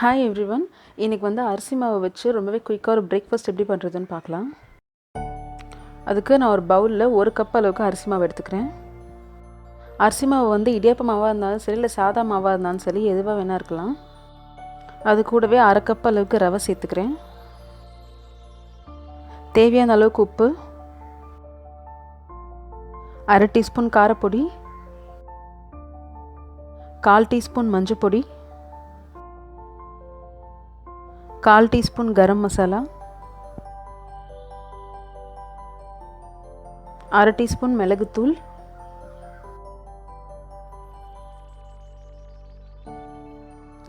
Hi everyone. இன்றைக்கி வந்து அரிசி மாவை வச்சு ரொம்பவே குயிக்காக ஒரு பிரேக்ஃபாஸ்ட் எப்படி பண்ணுறதுன்னு பார்க்கலாம். அதுக்கு நான் ஒரு பவுலில் 1 கப் அளவுக்கு அரிசி மாவு எடுத்துக்கிறேன். அரிசி மாவு வந்து இடியாப்ப மாவாக இருந்தாலும் சரி, இல்லை சாதா மாவாக இருந்தாலும் சரி, எதுவாக வேணா இருக்கலாம். அது கூடவே 1/2 கப் அளவுக்கு ரவை சேர்த்துக்கிறேன். தேவையான அளவுக்கு உப்பு, 1/2 டீஸ்பூன் காரப்பொடி, 1/4 டீஸ்பூன் மஞ்சள் பொடி, 1/4 டீஸ்பூன் கரம் மசாலா, 1/2 டீஸ்பூன் மிளகுத்தூள்,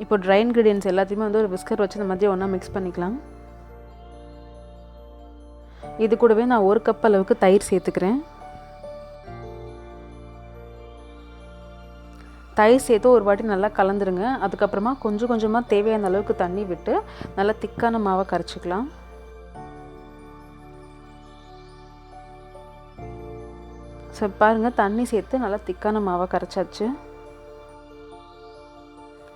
இப்போ ட்ரை இன்க்ரீடியன்ஸ் எல்லாத்தையுமே வந்து ஒரு விஸ்கர் வச்சு இந்த மாதிரி ஒன்றா மிக்ஸ் பண்ணிக்கலாம். இது கூடவே நான் 1 கப் அளவுக்கு தயிர் சேர்த்துக்கிறேன். தயிர் சேர்த்து ஒரு வாட்டி நல்லா கலந்துருங்க. அதுக்கப்புறமா கொஞ்சம் கொஞ்சமாக தேவையான அளவுக்கு தண்ணி விட்டு நல்லா திக்கான மாவை கரைச்சிக்கலாம். ஸோ பாருங்கள், தண்ணி சேர்த்து நல்லா திக்கான மாவை கரைச்சாச்சு.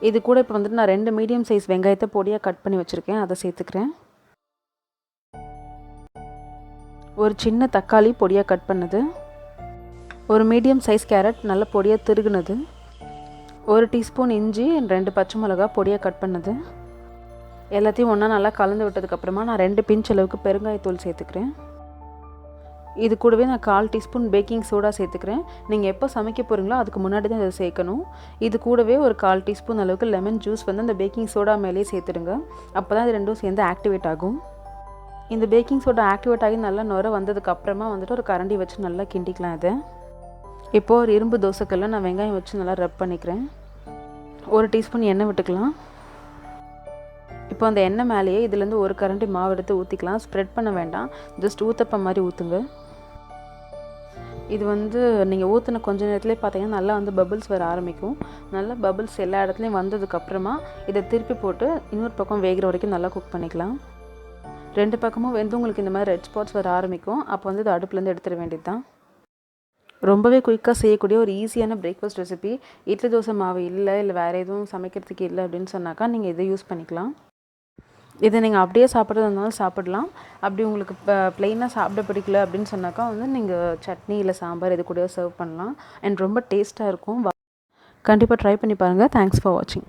இது கூட இப்போ வந்துட்டு நான் 2 மீடியம் சைஸ் வெங்காயத்தை பொடியாக கட் பண்ணி வச்சுருக்கேன், அதை சேர்த்துக்கிறேன். ஒரு சின்ன தக்காளி பொடியாக கட் பண்ணது, ஒரு மீடியம் சைஸ் கேரட் நல்லா பொடியாக திருகுனது, 1 டீஸ்பூன் இஞ்சி, 2 பச்சை மிளகா பொடியாக கட் பண்ணது. எல்லாத்தையும் ஒன்றா நல்லா கலந்து விட்டதுக்கப்புறமா நான் 2 பிஞ்ச் அளவுக்கு பெருங்காயத்தூள் சேர்த்துக்கிறேன். இது கூடவே நான் 1/4 டீஸ்பூன் பேக்கிங் சோடா சேர்த்துக்கிறேன். நீங்கள் எப்போ சமைக்க போகிறீங்களோ அதுக்கு முன்னாடி தான் இதை சேர்க்கணும். இது கூடவே ஒரு 1/4 டீஸ்பூன் அளவுக்கு லெமன் ஜூஸ் வந்து அந்த பேக்கிங் சோடா மேலேயே சேர்த்துடுங்க. அப்போ தான் இது ரெண்டும் சேர்ந்து ஆக்டிவேட் ஆகும். இந்த பேக்கிங் சோடா ஆக்டிவேட் ஆகி நல்லா நுர வந்ததுக்கப்புறமா வந்துட்டு ஒரு கரண்டி வச்சு நல்லா கிண்டிக்கலாம். இதை இப்போது ஒரு இரும்பு தோசைக்கல்ல நான் வெங்காயம் வச்சு நல்லா ரப் பண்ணிக்கிறேன். 1 டீஸ்பூன் எண்ணெய் விட்டுக்கலாம். இப்போ அந்த எண்ணெய் மேலேயே இதுலேருந்து ஒரு கரண்டி மாவு எடுத்து ஊற்றிக்கலாம். ஸ்ப்ரெட் பண்ண வேண்டாம், ஜஸ்ட் ஊத்தப்ப மாதிரி ஊற்றுங்க. இது வந்து நீங்கள் ஊற்றின கொஞ்ச நேரத்துலேயே பார்த்தீங்கன்னா நல்லா வந்து பபிள்ஸ் வர ஆரம்பிக்கும். நல்லா பபிள்ஸ் எல்லா இடத்துலையும் வந்ததுக்கப்புறமா இதை திருப்பி போட்டு இன்னொரு பக்கம் வேகிற வரைக்கும் நல்லா குக் பண்ணிக்கலாம். 2 பக்கமும் வெந்து உங்களுக்கு இந்த மாதிரி ரெட் ஸ்பாட்ஸ் வர ஆரம்பிக்கும். அப்போ வந்து இது அடுப்புலேருந்து எடுத்துட வேண்டியது தான். ரொம்பவே குயிக்காக செய்யக்கூடிய ஒரு ஈஸியான பிரேக்ஃபாஸ்ட் ரெசிபி. இட்லி தோசை மாவு இல்லை வேறு எதுவும் சமைக்கிறதுக்கு இல்லை அப்படின்னு சொன்னாக்கா நீங்கள் இதை யூஸ் பண்ணிக்கலாம். இதை நீங்கள் அப்படியே சாப்பிட்றதா இருந்தாலும் சாப்பிடலாம். அப்படி உங்களுக்கு ப்ளெயினாக சாப்பிட பிடிக்கல அப்படின்னு சொன்னாக்கா வந்து நீங்கள் சட்னி இல்லை சாம்பார் இது கூட சர்வ் பண்ணலாம். அண்ட் ரொம்ப டேஸ்ட்டாக இருக்கும். கண்டிப்பாக ட்ரை பண்ணி பாருங்கள். தேங்க்ஸ் ஃபார் வாட்சிங்.